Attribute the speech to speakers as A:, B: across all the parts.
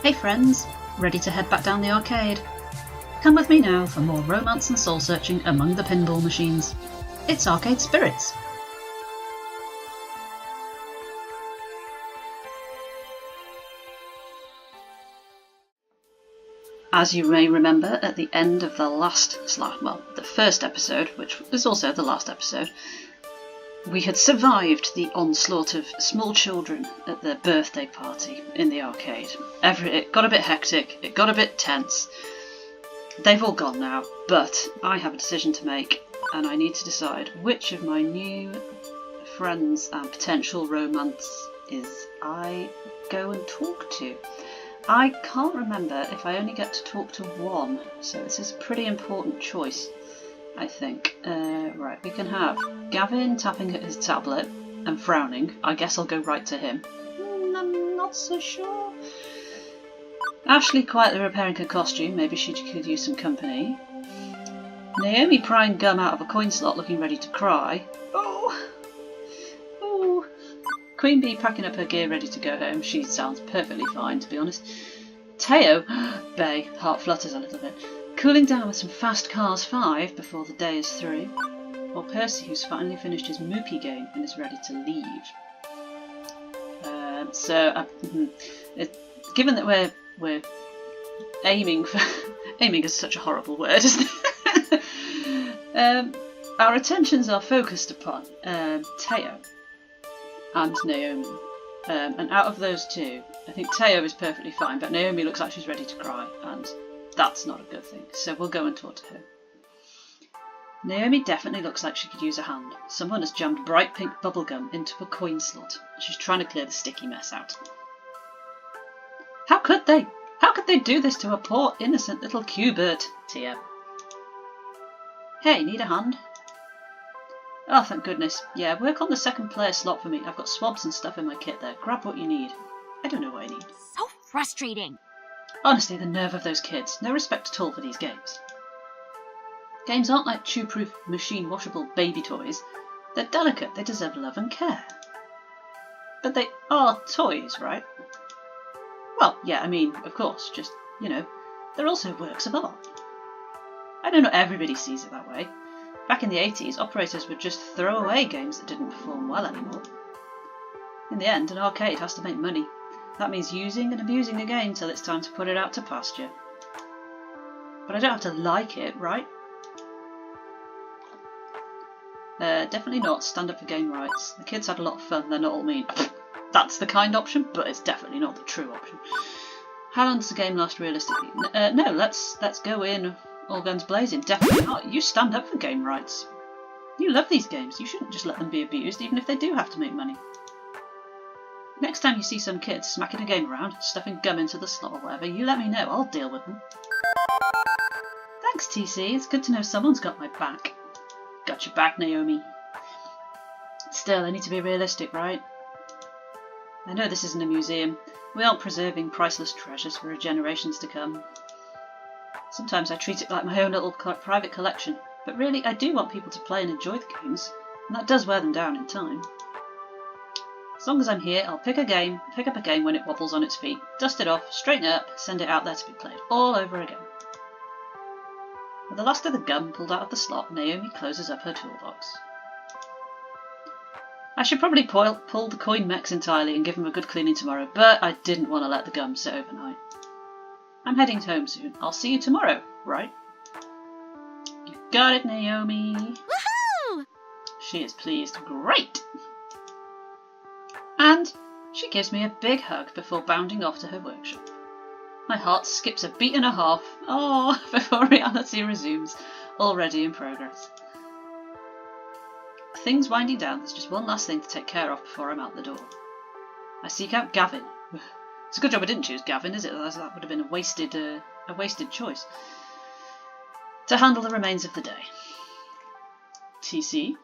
A: Hey friends, ready to head back down the arcade? Come with me now for more romance and soul searching among the pinball machines. It's Arcade Spirits. As you may remember, at the end of the first episode, which was also the last episode, we had survived the onslaught of small children at their birthday party in the arcade. It got a bit hectic, it got a bit tense. They've all gone now, but I have a decision to make, and I need to decide which of my new friends and potential romance I go and talk to. I can't remember if I only get to talk to one, so this is a pretty important choice, I think. Right, we can have Gavin tapping at his tablet and frowning. I guess I'll go right to him. I'm not so sure. Ashley quietly repairing her costume. Maybe she could use some company. Naomi prying gum out of a coin slot, looking ready to cry. Oh. Queen Bee packing up her gear, ready to go home. She sounds perfectly fine, to be honest. Teo, Bay, heart flutters a little bit. Cooling down with some Fast Cars 5 before the day is through. Or Percy, who's finally finished his Moopy game and is ready to leave. Given that we're aiming for... aiming is such a horrible word, isn't it? Our attentions are focused upon Teo and Naomi. And out of those two, I think Teo is perfectly fine, but Naomi looks like she's ready to cry, and that's not a good thing, so we'll go and talk to her. Naomi definitely looks like she could use a hand. Someone has jammed bright pink bubblegum into a coin slot. She's trying to clear the sticky mess out. How could they? How could they do this to a poor, innocent little Q-Bert? Tia. Hey, need a hand? Oh, thank goodness. Yeah, work on the second player slot for me. I've got swabs and stuff in my kit there. Grab what you need. I don't know what I need.
B: So frustrating.
A: Honestly, the nerve of those kids. No respect at all for these games. Games aren't like chew-proof, machine-washable baby toys. They're delicate. They deserve love and care. But they are toys, right? Well, yeah, I mean, of course, just, they're also works of art. I know not everybody sees it that way. Back in the 80s, operators would just throw away games that didn't perform well anymore. In the end, an arcade has to make money. That means using and abusing a game till it's time to put it out to pasture. But I don't have to like it, right? Definitely not stand up for game rights. The kids had a lot of fun, they're not all mean. That's the kind option, but it's definitely not the true option. How long does the game last realistically? No, let's go in all guns blazing. Definitely not. You stand up for game rights. You love these games. You shouldn't just let them be abused, even if they do have to make money. Next time you see some kids smacking a game around, stuffing gum into the slot or whatever, you let me know. I'll deal with them. Thanks, TC. It's good to know someone's got my back. Got your back, Naomi. Still, I need to be realistic, right? I know this isn't a museum. We aren't preserving priceless treasures for generations to come. Sometimes I treat it like my own little private collection, but really I do want people to play and enjoy the games, and that does wear them down in time. As long as I'm here, I'll pick up a game when it wobbles on its feet, dust it off, straighten it up, send it out there to be played all over again. With the last of the gum pulled out of the slot, Naomi closes up her toolbox. I should probably pull the coin mechs entirely and give them a good cleaning tomorrow, but I didn't want to let the gum sit overnight. I'm heading home soon. I'll see you tomorrow, right? You got it, Naomi.
B: Woohoo!
A: She is pleased. Great! And she gives me a big hug before bounding off to her workshop. My heart skips a beat and a half, before reality resumes, already in progress. Things winding down, there's just one last thing to take care of before I'm out the door. I seek out Gavin. It's a good job I didn't choose Gavin, is it? That would have been a wasted choice. To handle the remains of the day. TC,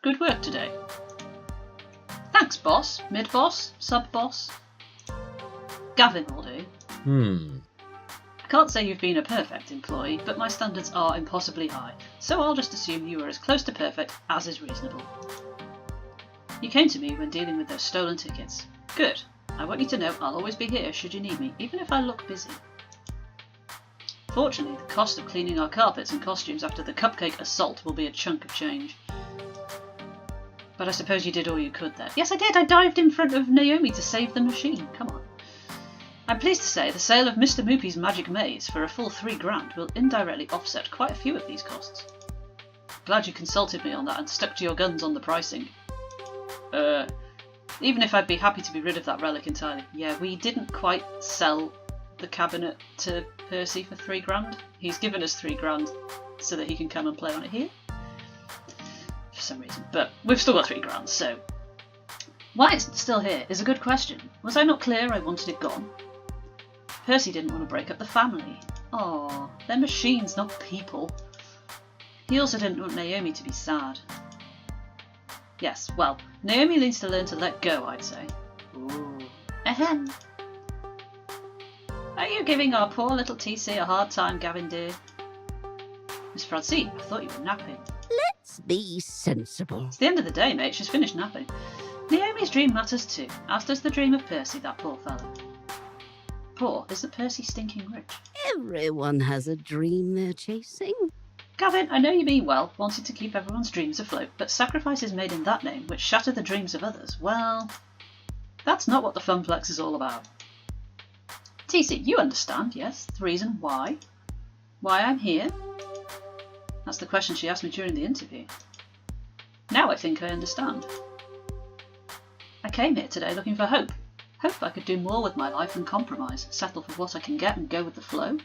A: good work today. Thanks, boss, mid-boss, sub-boss. Gavin will do. I can't say you've been a perfect employee, but my standards are impossibly high, so I'll just assume you are as close to perfect as is reasonable. You came to me when dealing with those stolen tickets. Good. I want you to know I'll always be here should you need me, even if I look busy. Fortunately, the cost of cleaning our carpets and costumes after the cupcake assault will be a chunk of change. But I suppose you did all you could there. Yes, I did. I dived in front of Naomi to save the machine. Come on. I'm pleased to say the sale of Mr. Moopy's Magic Maze for a full £3 will indirectly offset quite a few of these costs. Glad you consulted me on that and stuck to your guns on the pricing. Even if I'd be happy to be rid of that relic entirely. Yeah, we didn't quite sell the cabinet to Percy for £3. He's given us £3 so that he can come and play on it here. For some reason. But we've still got £3, so... Why it's still here is a good question. Was I not clear I wanted it gone? Percy didn't want to break up the family. Aww, they're machines, not people. He also didn't want Naomi to be sad. Yes, well, Naomi needs to learn to let go, I'd say. Ooh. Ahem. Are you giving our poor little TC a hard time, Gavin dear? Miss Francine, I thought you were napping.
B: Let's be sensible.
A: It's the end of the day, mate. She's finished napping. Naomi's dream matters too, as does the dream of Percy, that poor fellow. Poor? Isn't Percy stinking rich?
B: Everyone has a dream they're chasing.
A: Gavin, I know you mean well, wanting to keep everyone's dreams afloat, but sacrifices made in that name which shatter the dreams of others, well, that's not what the Funplex is all about. TC, you understand, yes, the reason why? Why I'm here? That's the question she asked me during the interview. Now I think I understand. I came here today looking for hope. Hope I could do more with my life than compromise, settle for what I can get and go with the flow.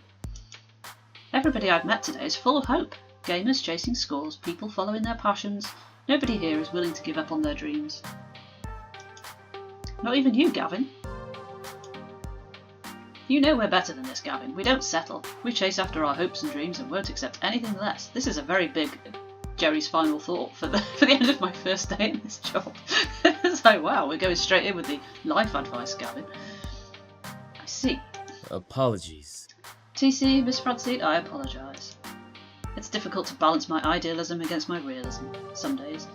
A: Everybody I've met today is full of hope. Gamers chasing scores, people following their passions. Nobody here is willing to give up on their dreams. Not even you, Gavin. You know we're better than this, Gavin. We don't settle. We chase after our hopes and dreams and won't accept anything less. This is a very big Jerry's final thought for the end of my first day in this job. It's like, wow, we're going straight in with the life advice, Gavin. I see.
C: Apologies.
A: TC, Miss Francine, I apologise. It's difficult to balance my idealism against my realism, some days.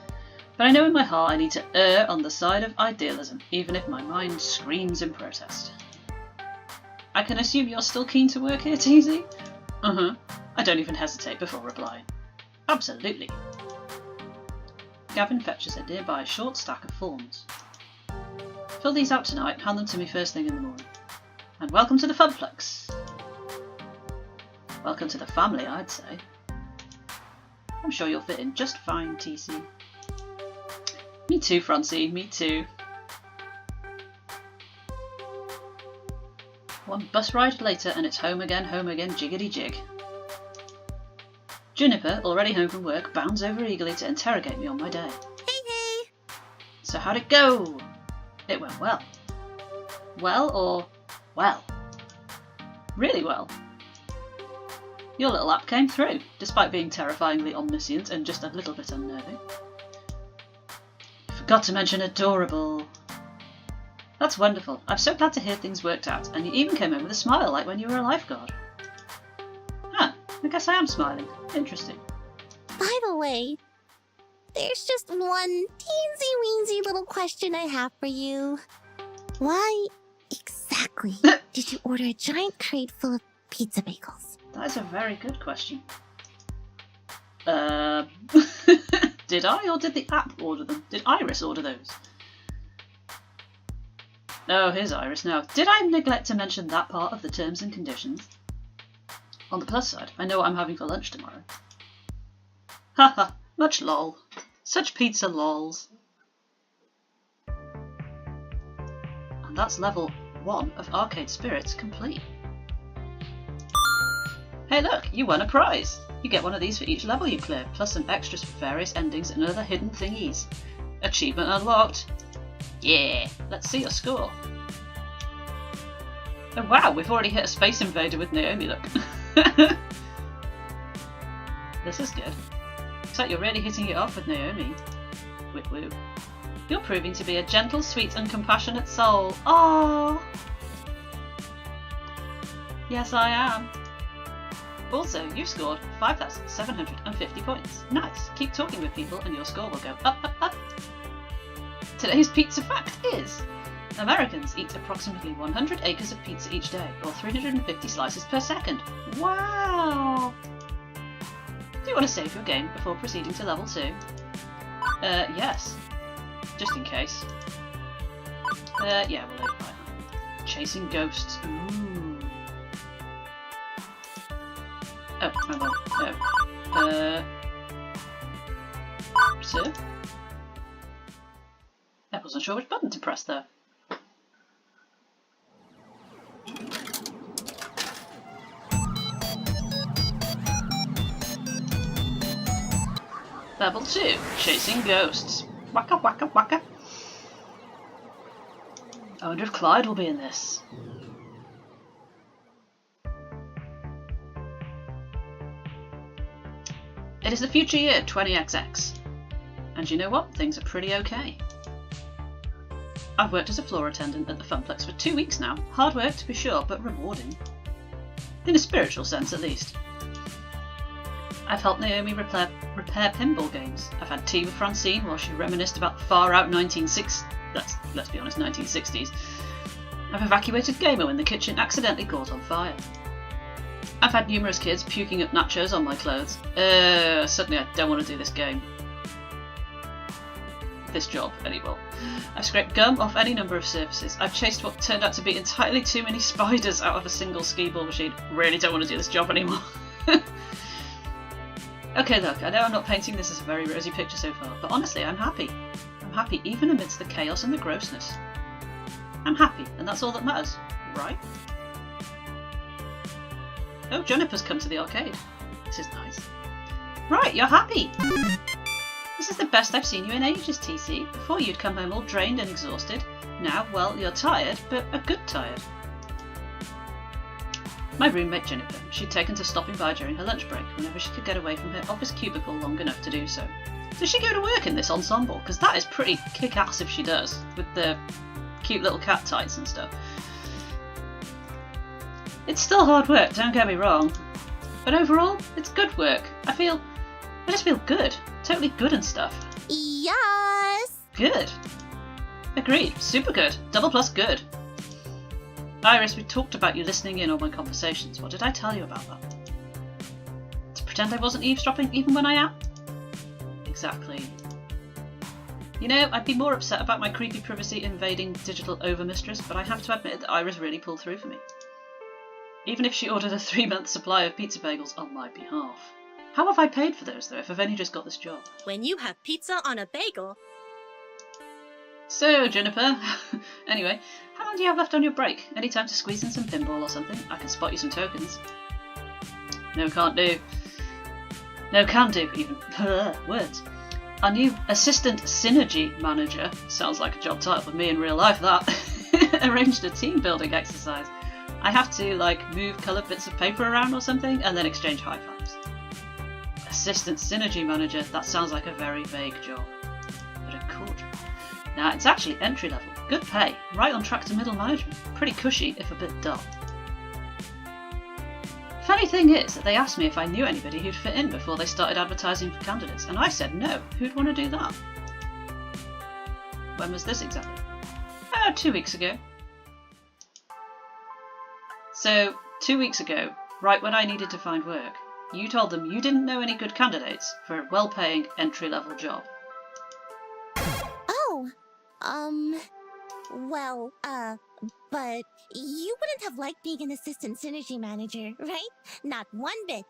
A: But I know in my heart I need to err on the side of idealism, even if my mind screams in protest. I can assume you're still keen to work here, TC? Uh-huh. I don't even hesitate before replying. Absolutely. Gavin fetches a nearby short stack of forms. Fill these out tonight, hand them to me first thing in the morning. And welcome to the Funplex. Welcome to the family, I'd say. I'm sure you'll fit in just fine, TC. Me too, Francine, me too. One bus ride later and it's home again, jiggity jig. Juniper, already home from work, bounds over eagerly to interrogate me on my day.
B: Hey!
A: So how'd it go? It went well. Well or well? Really well. Your little app came through, despite being terrifyingly omniscient and just a little bit unnerving. Forgot to mention adorable. That's wonderful. I'm so glad to hear things worked out, and you even came home with a smile like when you were a lifeguard. Huh, I guess I am smiling. Interesting.
D: By the way, there's just one teensy-weensy little question I have for you. Why exactly did you order a giant crate full of pizza bagels?
A: That is a very good question. Did I, or did the app order them? Did Iris order those? Oh, here's Iris now. Did I neglect to mention that part of the terms and conditions? On the plus side, I know what I'm having for lunch tomorrow. Haha, much lol. Such pizza lols. And that's level 1 of Arcade Spirits complete. Hey look, you won a prize! You get one of these for each level you clear, plus some extras for various endings and other hidden thingies. Achievement unlocked! Yeah, let's see your score. Oh wow, we've already hit a Space Invader with Naomi, look. This is good. Looks like you're really hitting it off with Naomi. Woo woo. You're proving to be a gentle, sweet and compassionate soul. Aww! Yes, I am. Also, you've scored 5,750 points. Nice. Keep talking with people and your score will go up, up, up. Today's pizza fact is, Americans eat approximately 100 acres of pizza each day, or 350 slices per second. Wow! Do you want to save your game before proceeding to level 2? Yes. Just in case. Yeah, we'll leave it right now. Chasing ghosts. Ooh. Oh, hang on. No. Sir? I wasn't sure which button to press there. Level 2, Chasing Ghosts. Waka waka waka. I wonder if Clyde will be in this. It is the future year 20XX. And you know what? Things are pretty okay. I've worked as a floor attendant at the Funplex for 2 weeks now. Hard work to be sure, but rewarding. In a spiritual sense, at least. I've helped Naomi repair pinball games. I've had tea with Francine while she reminisced about the far-out 1960s. Let's be honest, 1960s. I've evacuated Gamer when the kitchen accidentally caught on fire. I've had numerous kids puking up nachos on my clothes. Suddenly I don't want to do this game. This job, anymore. I've scraped gum off any number of surfaces. I've chased what turned out to be entirely too many spiders out of a single skee-ball machine. Really don't want to do this job anymore. Okay, look, I know I'm not painting this as a very rosy picture so far, but honestly, I'm happy. I'm happy even amidst the chaos and the grossness. I'm happy, and that's all that matters, right? Oh, Juniper's come to the arcade. This is nice. Right, you're happy! This is the best I've seen you in ages, TC. Before you'd come home all drained and exhausted. Now, well, you're tired, but a good tired. My roommate Juniper, she'd taken to stopping by during her lunch break whenever she could get away from her office cubicle long enough to do so. Does she go to work in this ensemble? Because that is pretty kick-ass if she does, with the cute little cat tights and stuff. It's still hard work, don't get me wrong, but overall, it's good work. I just feel good, totally good and stuff.
D: Yes!
A: Good. Agreed, super good, double plus good. Iris, we talked about you listening in on my conversations. What did I tell you about that? To pretend I wasn't eavesdropping even when I am? Exactly. You know, I'd be more upset about my creepy privacy invading digital overmistress, but I have to admit that Iris really pulled through for me. Even if she ordered a 3-month supply of pizza bagels on my behalf. How have I paid for those, though, if I've only just got this job?
E: When you have pizza on a bagel.
A: So, Juniper, anyway, how long do you have left on your break? Any time to squeeze in some pinball or something? I can spot you some tokens. No, can't do. No, can do, even. Words. Our new Assistant Synergy Manager, sounds like a job title for me in real life, that, arranged a team building exercise. I have to, move coloured bits of paper around or something, and then exchange high fives. Assistant Synergy Manager, that sounds like a very vague job. But a cool job. Now, it's actually entry level, good pay, right on track to middle management, pretty cushy if a bit dull. Funny thing is that they asked me if I knew anybody who'd fit in before they started advertising for candidates, and I said no, who'd want to do that? When was this exactly? 2 weeks ago. So, 2 weeks ago, right when I needed to find work, you told them you didn't know any good candidates for a well-paying entry-level job.
D: But you wouldn't have liked being an assistant synergy manager, right? Not one bit.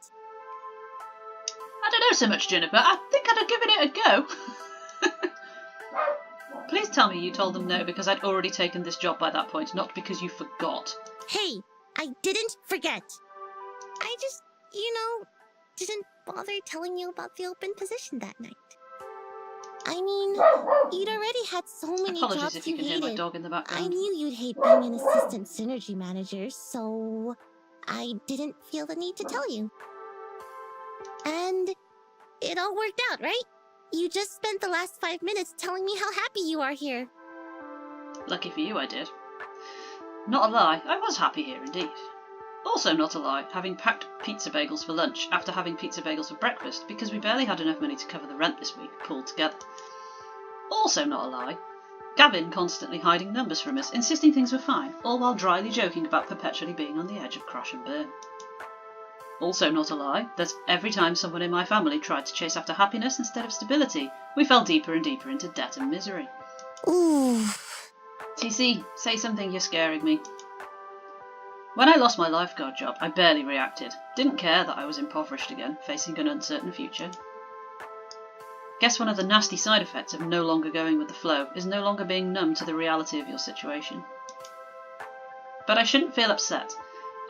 A: I don't know so much, Juniper. I think I'd have given it a go. Please tell me you told them no because I'd already taken this job by that point, not because you forgot.
D: Hey, I didn't forget. I just, didn't bother telling you about the open position that night. I mean, you'd already had so many
A: Apologies
D: jobs
A: if you can
D: hated.
A: hear my dog in the background.
D: I knew you'd hate being an assistant synergy manager, so I didn't feel the need to tell you. And it all worked out, right? You just spent the last 5 minutes telling me how happy you are here.
A: Lucky for you, I did. Not a lie, I was happy here indeed. Also not a lie, having packed pizza bagels for lunch after having pizza bagels for breakfast because we barely had enough money to cover the rent this week, pulled together. Also not a lie, Gavin constantly hiding numbers from us, insisting things were fine, all while dryly joking about perpetually being on the edge of crash and burn. Also not a lie, that every time someone in my family tried to chase after happiness instead of stability, we fell deeper and deeper into debt and misery.
D: Ooh.
A: TC, say something, you're scaring me. When I lost my lifeguard job, I barely reacted. Didn't care that I was impoverished again, facing an uncertain future. Guess one of the nasty side effects of no longer going with the flow is no longer being numb to the reality of your situation. But I shouldn't feel upset.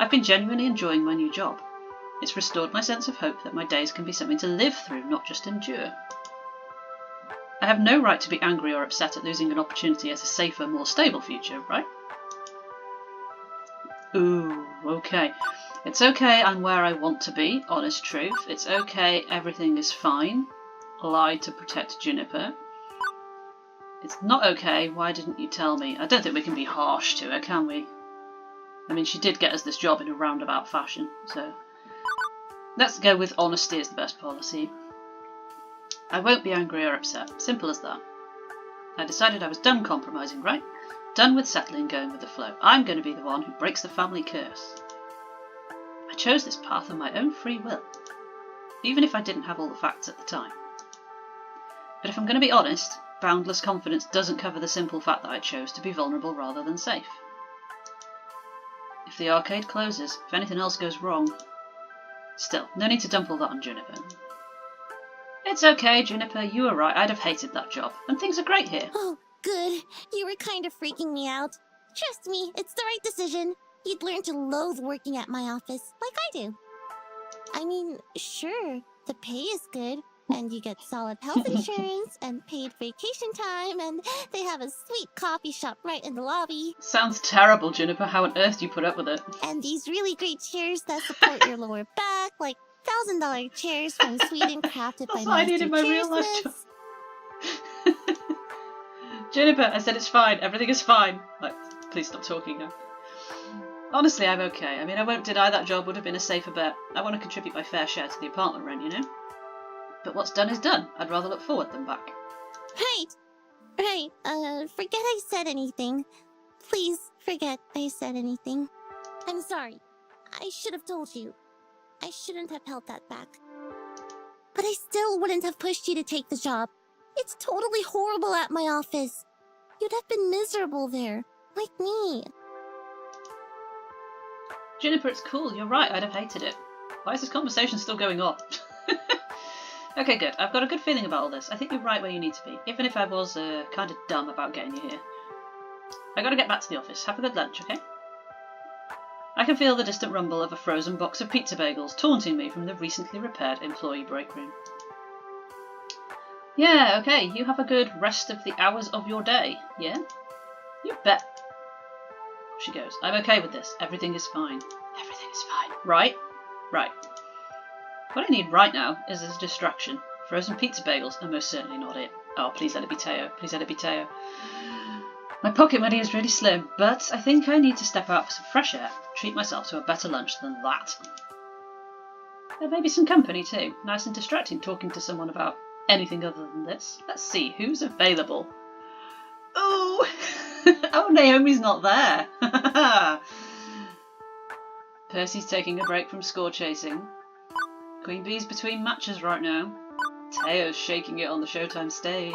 A: I've been genuinely enjoying my new job. It's restored my sense of hope that my days can be something to live through, not just endure. I have no right to be angry or upset at losing an opportunity at a safer, more stable future, right? Ooh, okay. It's okay, I'm where I want to be, honest truth. It's okay, everything is fine. Lie to protect Juniper. It's not okay, why didn't you tell me? I don't think we can be harsh to her, can we? I mean, she did get us this job in a roundabout fashion, so... Let's go with honesty is the best policy. I won't be angry or upset, simple as that. I decided I was done compromising, right? Done with settling, going with the flow. I'm going to be the one who breaks the family curse. I chose this path of my own free will, even if I didn't have all the facts at the time. But if I'm going to be honest, boundless confidence doesn't cover the simple fact that I chose to be vulnerable rather than safe. If the arcade closes, if anything else goes wrong... Still, no need to dump all that on Juniper. It's okay, Juniper, you were right, I'd have hated that job. And things are great here.
D: Oh, good. You were kind of freaking me out. Trust me, it's the right decision. You'd learn to loathe working at my office, like I do. I mean, sure, the pay is good, and you get solid health insurance, and paid vacation time, and they have a sweet coffee shop right in the lobby.
A: Sounds terrible, Juniper. How on earth do you put up with it?
D: And these really great chairs that support your lower back, like $1,000 chairs from Sweden crafted by
A: That's what I need
D: master
A: in my real life job.
D: chairsmiths.
A: Juniper, I said it's fine. Everything is fine. Like, please stop talking now. Honestly, I'm okay. I mean, I won't deny that job would have been a safer bet. I want to contribute my fair share to the apartment rent, you know? But what's done is done. I'd rather look forward than back.
D: Right. Forget I said anything. Please forget I said anything. I'm sorry. I should have told you. I shouldn't have held that back. But I still wouldn't have pushed you to take the job. It's totally horrible at my office. You'd have been miserable there, like me.
A: Juniper, it's cool. You're right. I'd have hated it. Why is this conversation still going on? Okay, good. I've got a good feeling about all this. I think you're right where you need to be, even if I was kind of dumb about getting you here. I gotta get back to the office. Have a good lunch, okay? I can feel the distant rumble of a frozen box of pizza bagels taunting me from the recently repaired employee break room. Yeah, okay, you have a good rest of the hours of your day, yeah? You bet. She goes, I'm okay with this. Everything is fine. Everything is fine. Right? Right. What I need right now is a distraction. Frozen pizza bagels are most certainly not it. Oh, please let it be Teo. Please let it be Teo. My pocket money is really slim, but I think I need to step out for some fresh air, treat myself to a better lunch than that. There may be some company too. Nice and distracting talking to someone about anything other than this. Let's see, who's available? Oh! Oh, Naomi's not there. Percy's taking a break from score chasing. Queen Bee's between matches right now. Teo's shaking it on the Showtime stage.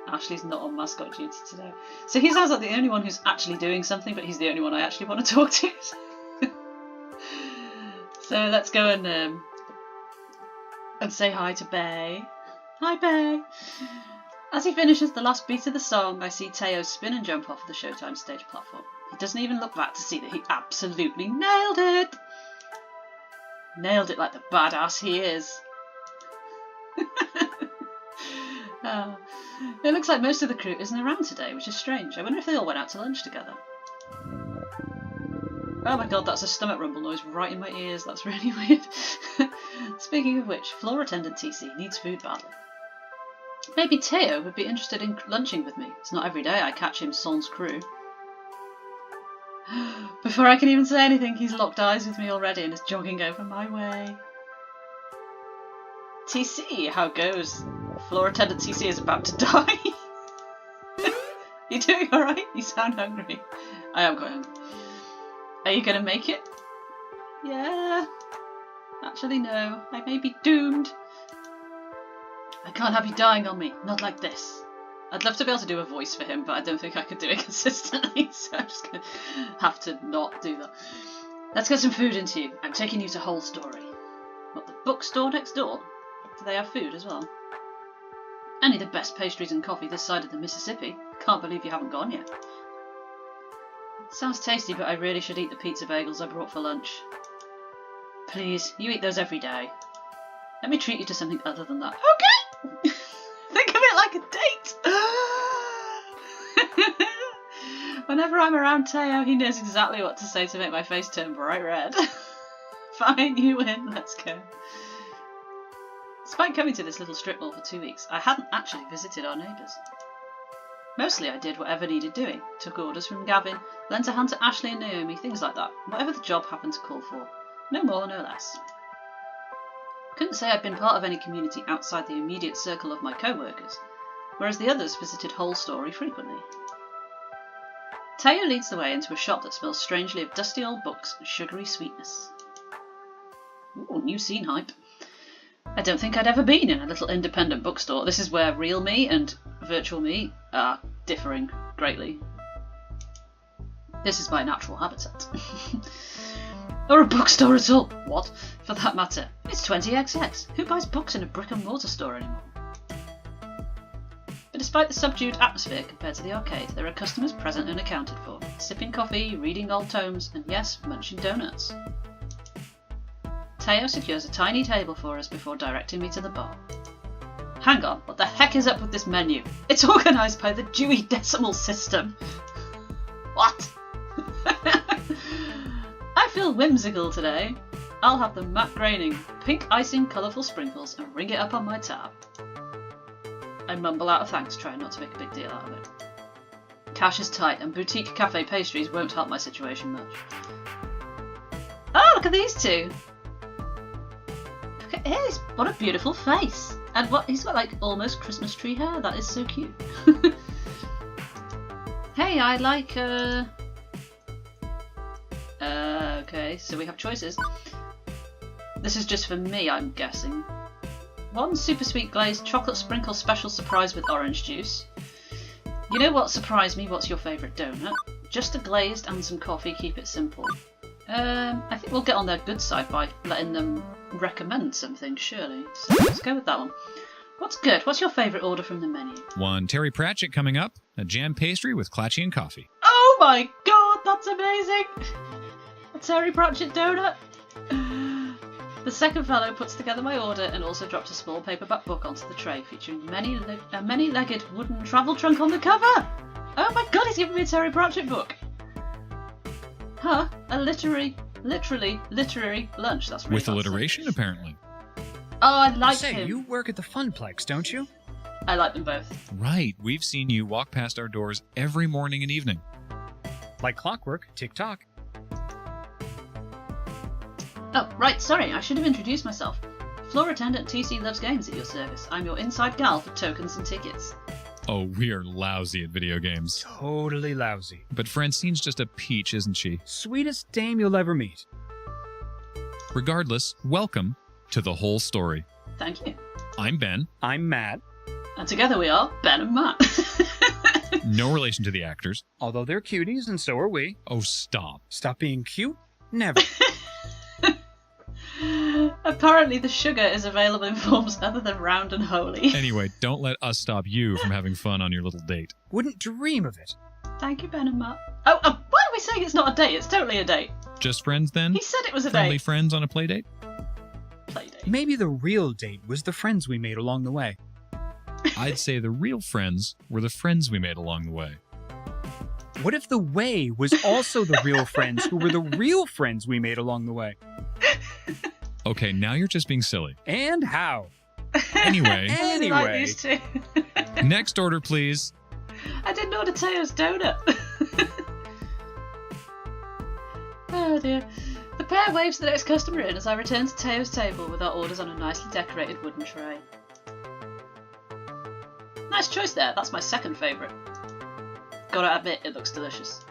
A: Ashley's not on mascot duty today. So he sounds like the only one who's actually doing something, but he's the only one I actually want to talk to. So let's go and say hi to Bay. Hi, Bay. As he finishes the last beat of the song, I see Teo spin and jump off the Showtime stage platform. He doesn't even look back to see that he absolutely nailed it. Nailed it like the badass he is. It looks like most of the crew isn't around today, which is strange. I wonder if they all went out to lunch together. Oh my god, that's a stomach rumble noise right in my ears. That's really weird. Speaking of which, floor attendant TC needs food badly. Maybe Teo would be interested in lunching with me. It's not every day I catch him sans crew. Before I can even say anything, he's locked eyes with me already and is jogging over my way. TC, how goes? Floor attendant TC is about to die. You doing alright? You sound hungry. I am quite hungry. Are you gonna make it? Yeah. Actually, no. I may be doomed. I can't have you dying on me. Not like this. I'd love to be able to do a voice for him, but I don't think I could do it consistently, so I'm just gonna have to not do that. Let's get some food into you. I'm taking you to Whole Story. What, the bookstore next door? Do they have food as well? Only the best pastries and coffee this side of the Mississippi. Can't believe you haven't gone yet. Sounds tasty, but I really should eat the pizza bagels I brought for lunch. Please, you eat those every day. Let me treat you to something other than that. Okay! Think of it like a date! Whenever I'm around Teo, he knows exactly what to say to make my face turn bright red. Fine, you win, let's go. Despite coming to this little strip mall for 2 weeks, I hadn't actually visited our neighbours. Mostly I did whatever needed doing, took orders from Gavin, lent a hand to Ashley and Naomi, things like that, whatever the job happened to call for. No more, no less. Couldn't say I'd been part of any community outside the immediate circle of my co-workers, whereas the others visited Whole Story frequently. Teo leads the way into a shop that smells strangely of dusty old books and sugary sweetness. Ooh, new scene hype. I don't think I'd ever been in a little independent bookstore. This is where real me and virtual me are differing greatly. This is my natural habitat. Or a bookstore at all. What? For that matter, it's 20XX. Who buys books in a brick and mortar store anymore? But despite the subdued atmosphere compared to the arcade, there are customers present and accounted for, sipping coffee, reading old tomes, and yes, munching donuts. Teo secures a tiny table for us before directing me to the bar. Hang on, what the heck is up with this menu? It's organised by the Dewey Decimal System. What? I feel whimsical today. I'll have the matte graining, pink icing, colourful sprinkles, and ring it up on my tab. I mumble out of thanks, trying not to make a big deal out of it. Cash is tight, and boutique cafe pastries won't help my situation much. Oh, look at these two! Look at his! What a beautiful face! And what, he's got like almost Christmas tree hair. That is so cute. Hey, I like okay, so we have choices. This is just for me, I'm guessing. One super sweet glazed chocolate sprinkle special surprise with orange juice. You know what surprised me? What's your favourite donut? Just a glazed and some coffee, keep it simple. I think we'll get on their good side by letting them recommend something, surely. So let's go with that one. What's good? What's your favourite order from the menu?
F: One Terry Pratchett coming up, a jam pastry with Clatchy and coffee.
A: Oh my god, that's amazing! A Terry Pratchett donut? The second fellow puts together my order and also drops a small paperback book onto the tray featuring a many-legged wooden travel trunk on the cover! Oh my god, he's giving me a Terry Pratchett book! Huh? A literary lunch, that's really
F: With alliteration, apparently.
A: Oh, I like
G: Say,
A: him.
G: you work at the Funplex, don't you?
A: I like them both.
F: Right, we've seen you walk past our doors every morning and evening.
G: Like clockwork, tick-tock.
A: Oh, right, sorry, I should have introduced myself. Floor attendant TC Loves Games at your service. I'm your inside gal for tokens and tickets.
F: Oh, we are lousy at video games.
G: Totally lousy.
F: But Francine's just a peach, isn't she?
G: Sweetest dame you'll ever meet.
F: Regardless, welcome to The Whole Story.
A: Thank you.
F: I'm Ben.
G: I'm Matt.
A: And together we are Ben and Matt.
F: No relation to the actors.
G: Although they're cuties, and so are we.
F: Oh, stop.
G: Stop being cute? Never.
A: Apparently the sugar is available in forms other than round and holy.
F: Anyway, don't let us stop you from having fun on your little date.
G: Wouldn't dream of it.
A: Thank you, Ben and Matt. Oh, why are we saying it's not a date? It's totally a date.
F: Just friends, then?
A: He said it was a
F: Friendly
A: date.
F: friends on a play date?
A: Play date.
G: Maybe the real date was the friends we made along the way.
F: I'd say the real friends were the friends we made along the way.
G: What if the way was also the real friends who were the real friends we made along the way?
F: Okay, now you're just being silly.
G: And how?
F: Anyway.
A: I really like these two.
F: Next order, please.
A: I didn't order Teo's donut. Oh dear. The pair waves the next customer in as I return to Teo's table with our orders on a nicely decorated wooden tray. Nice choice there, that's my second favourite. gotta admit, it looks delicious.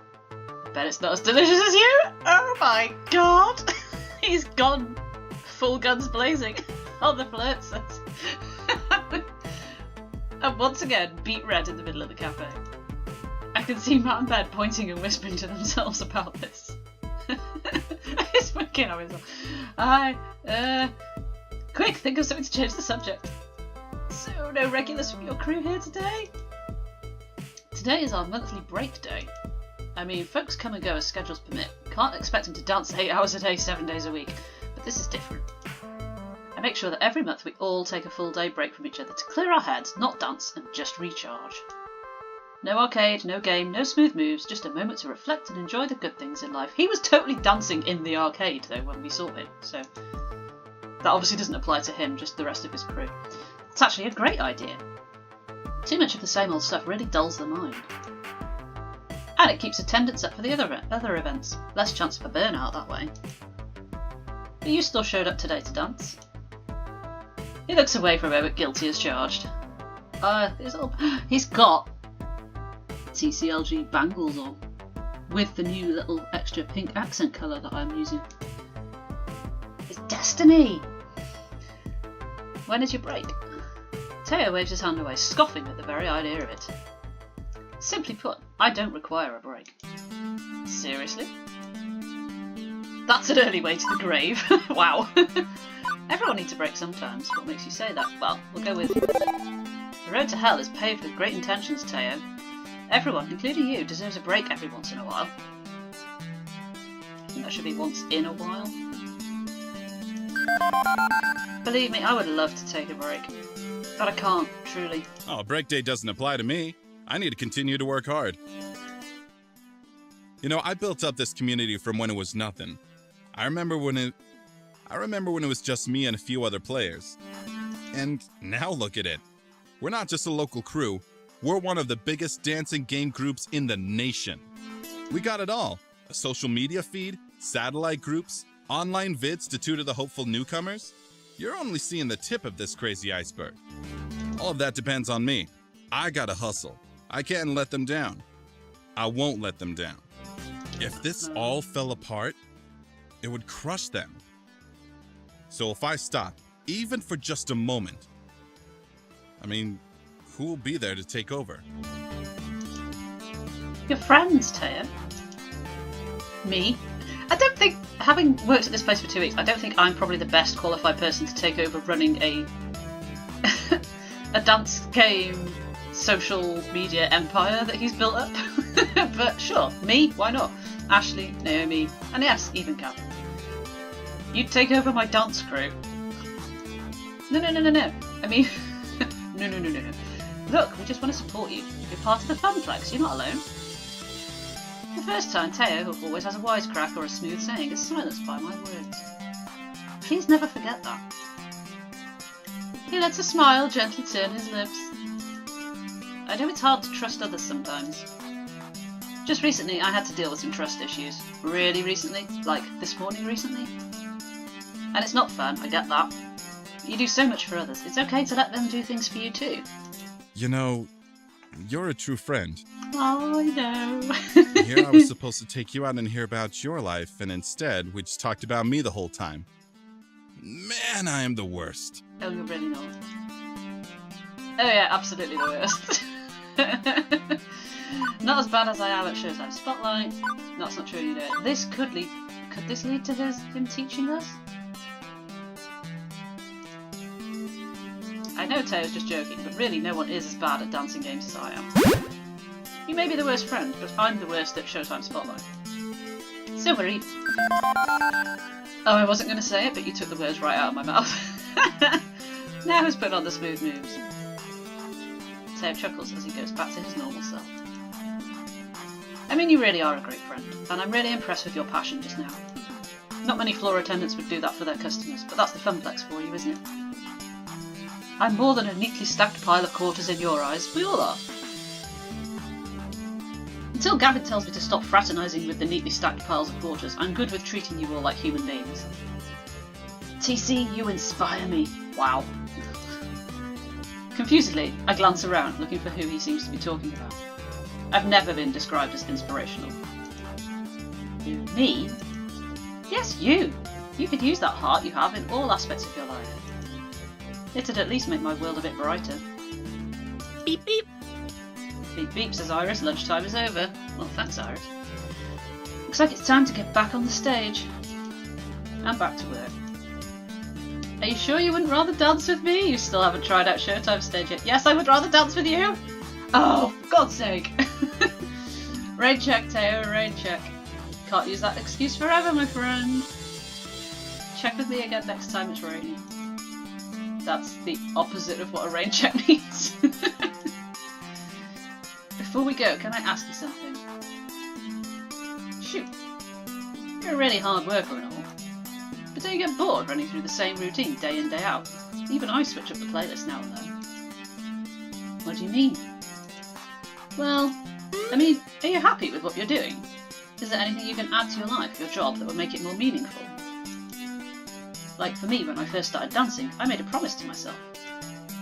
A: Bet it's not as delicious as you! Oh my god! He's gone full guns blazing on the flirt set. And once again, beet red in the middle of the cafe. I can see Matt and Ben pointing and whispering to themselves about this. He's working on himself. Quick, think of something to change the subject. So, no regulars from your crew here today? Today is our monthly break day. I mean, folks come and go as schedules permit. Can't expect them to dance 8 hours a day, 7 days a week. But this is different. I make sure that every month we all take a full day break from each other to clear our heads, not dance, and just recharge. No arcade, no game, no smooth moves, just a moment to reflect and enjoy the good things in life. He was totally dancing in the arcade, though, when we saw him, so that obviously doesn't apply to him, just the rest of his crew. It's actually a great idea. Too much of the same old stuff really dulls the mind. And it keeps attendance up for the other events. Less chance for burnout that way. But you still showed up today to dance. He looks away for a moment, guilty as charged. He's got TCLG bangles on, with the new little extra pink accent colour that I'm using. It's destiny! When is your break? Teo waves his hand away, scoffing at the very idea of it. Simply put, I don't require a break. Seriously? That's an early way to the grave. Wow. Everyone needs a break sometimes. What makes you say that? Well, we'll go with... The road to hell is paved with great intentions, Teo. Everyone, including you, deserves a break every once in a while. I think that should be once in a while. Believe me, I would love to take a break. But I can't, truly.
H: Oh, break day doesn't apply to me. I need to continue to work hard. You know, I built up this community from when it was nothing. I remember when it was just me and a few other players. And now look at it. We're not just a local crew. We're one of the biggest dancing game groups in the nation. We got it all. A social media feed, satellite groups, online vids to tutor the hopeful newcomers. You're only seeing the tip of this crazy iceberg. All of that depends on me. I gotta hustle. I can't let them down. I won't let them down. If this all fell apart, it would crush them. So if I stop, even for just a moment, I mean, who will be there to take over?
A: Your friends, Teo. Me. I don't think, having worked at this place for 2 weeks, I don't think I'm probably the best qualified person to take over running a a dance game social media empire that he's built up. But sure, me, why not? Ashley, Naomi, and yes, even Kat. You'd take over my dance crew. No. I mean, no. Look, we just want to support you. You're part of the Funplex, you're not alone. The first time, Teo, who always has a wisecrack or a smooth saying, is silenced by my words. Please never forget that. He lets a smile gently turn his lips. I know it's hard to trust others sometimes. Just recently, I had to deal with some trust issues. Really recently, like this morning recently. And it's not fun, I get that. But you do so much for others, it's okay to let them do things for you too.
H: You know, you're a true friend.
A: Oh, I know.
H: Here I was supposed to take you out and hear about your life, and instead, we just talked about me the whole time. Man, I am the worst.
A: Oh, you're really not. Oh yeah, absolutely the worst. Not as bad as I am at Showtime Spotlight. That's not true, you know. This could this lead to him teaching us? I know Teo's just joking, but really no one is as bad at dancing games as I am. You may be the worst friend, but I'm the worst at Showtime Spotlight. So we're even. Oh, I wasn't going to say it, but you took the words right out of my mouth. Now who's putting on the smooth moves? Teo chuckles as he goes back to his normal self. I mean, you really are a great friend, and I'm really impressed with your passion just now. Not many floor attendants would do that for their customers, but that's the Funplex for you, isn't it? I'm more than a neatly stacked pile of quarters in your eyes. We all are. Until Gavin tells me to stop fraternising with the neatly stacked piles of quarters, I'm good with treating you all like human beings. TC, you inspire me. Wow. Confusedly, I glance around, looking for who he seems to be talking about. I've never been described as inspirational. You, me? Yes, you! You could use that heart you have in all aspects of your life. It'd at least make my world a bit brighter.
E: Beep beep.
A: Beep beep, says Iris. Lunchtime is over. Well, thanks, Iris. Looks like it's time to get back on the stage. And back to work. Are you sure you wouldn't rather dance with me? You still haven't tried out Showtime stage yet. Yes, I would rather dance with you! Oh, for God's sake! Rain check, Teo, rain check. Can't use that excuse forever, my friend. Check with me again next time it's raining. That's the opposite of what a rain check means. Before we go, can I ask you something? Shoot. You're a really hard worker and all. But don't you get bored running through the same routine day in, day out? Even I switch up the playlist now and then. What do you mean? Well, I mean, are you happy with what you're doing? Is there anything you can add to your life, your job, that would make it more meaningful? Like for me, when I first started dancing, I made a promise to myself.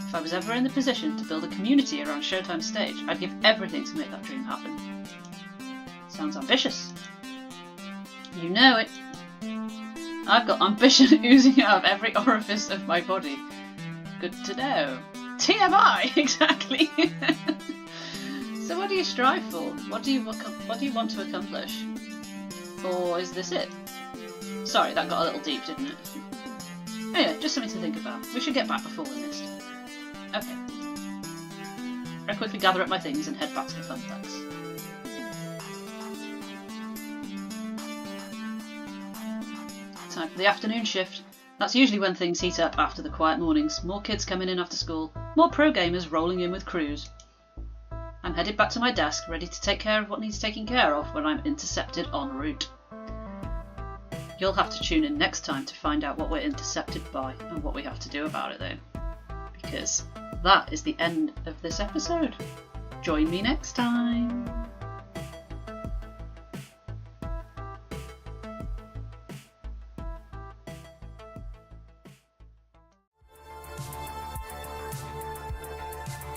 A: If I was ever in the position to build a community around Showtime stage, I'd give everything to make that dream happen. Sounds ambitious. You know it. I've got ambition oozing out of every orifice of my body. Good to know. TMI, exactly. So what do you strive for? What do you want to accomplish? Or is this it? Sorry, that got a little deep, didn't it? Oh yeah, just something to think about. We should get back before we're missed. Okay. I quickly gather up my things and head back to the Funplex. Time for the afternoon shift. That's usually when things heat up after the quiet mornings. More kids coming in after school. More pro gamers rolling in with crews. I'm headed back to my desk, ready to take care of what needs taking care of when I'm intercepted en route. You'll have to tune in next time to find out what we're intercepted by and what we have to do about it though. Because that is the end of this episode. Join me next time.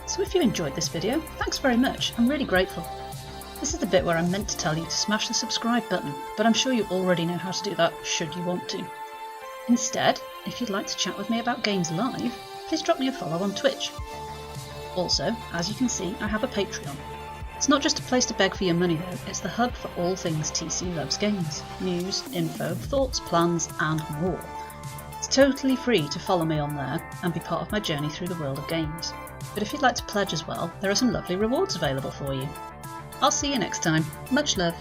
A: So if you enjoyed this video, thanks very much, I'm really grateful. This is the bit where I'm meant to tell you to smash the subscribe button, but I'm sure you already know how to do that, should you want to. Instead, if you'd like to chat with me about games live, please drop me a follow on Twitch. Also, as you can see, I have a Patreon. It's not just a place to beg for your money though, it's the hub for all things TC Loves Games. News, info, thoughts, plans, and more. It's totally free to follow me on there and be part of my journey through the world of games. But if you'd like to pledge as well, there are some lovely rewards available for you. I'll see you next time. Much love.